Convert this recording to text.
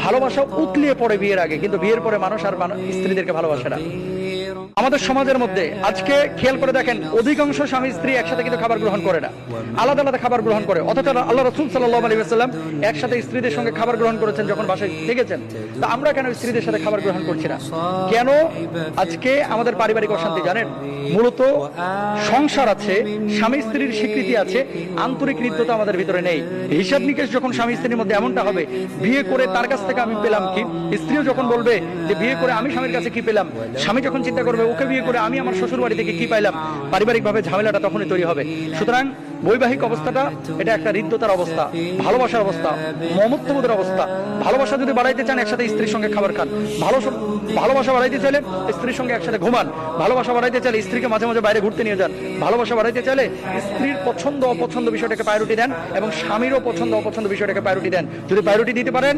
ভালোবাসা উতলিয়ে পড়ে বিয়ের আগে, কিন্তু বিয়ের পরে মানুষ আর স্ত্রীদেরকে ভালোবাসে না। আমাদের সমাজের মধ্যে আজকে খেয়াল করে দেখেন, অধিকাংশ স্বামী স্ত্রী একসাথে কিন্তু খাবার গ্রহণ করে না, আলাদা আলাদা খাবার গ্রহণ করে। অথচ আল্লাহ রাসূল সাল্লাল্লাহু আলাইহি ওয়াসাল্লাম একসাথে স্ত্রীদের সঙ্গে খাবার গ্রহণ করেছেন যখন বাসায় থেকেছেন। তা আমরা কেন স্ত্রীদের সাথে খাবার গ্রহণ করছি না? কেন আজকে আমাদের পারিবারিক অশান্তি জানেন? মূলত সংসার আছে, স্বামী স্ত্রীর স্বীকৃতি আছে, আন্তরিক হৃদ্যতা আমাদের ভিতরে নেই। হিসাব নিকেশ যখন স্বামী স্ত্রীর মধ্যে এমনটা হবে, বিয়ে করে তার কাছ থেকে আমি পেলাম কি, স্ত্রীও যখন বলবে যে বিয়ে করে আমি স্বামীর কাছে কি পেলাম, স্বামী যখন চিন্তা করবে ওকে বিয়ে করে আমি আমার শ্বশুর বাড়ি থেকে কি পাইলাম, পারিবারিক ভাবে ঝামেলাটা তখনই তৈরি হবে। সুতরাং বৈবাহিক অবস্থাটা এটা একটা হৃদ্যতার অবস্থা, ভালোবাসার অবস্থা, মমত্ববোধের অবস্থা। ভালোবাসা যদি বাড়াইতে চান একসাথে স্ত্রীর সঙ্গে খাবার খান, ভালোবাসা বাড়াইতে চাইলে স্ত্রীর সঙ্গে একসাথে ঘুমান, ভালোবাসা বাড়াইতে চাইলে স্ত্রীকে মাঝে মাঝে বাইরে ঘুরতে নিয়ে যান, ভালোবাসা বাড়াইতে চাইলে স্ত্রীর পছন্দ অপছন্দ বিষয়টাকে প্রায়োরিটি দেন এবং স্বামীরও পছন্দ অপছন্দ বিষয়টাকে প্রায়োরিটি দেন। যদি প্রায়োরিটি দিতে পারেন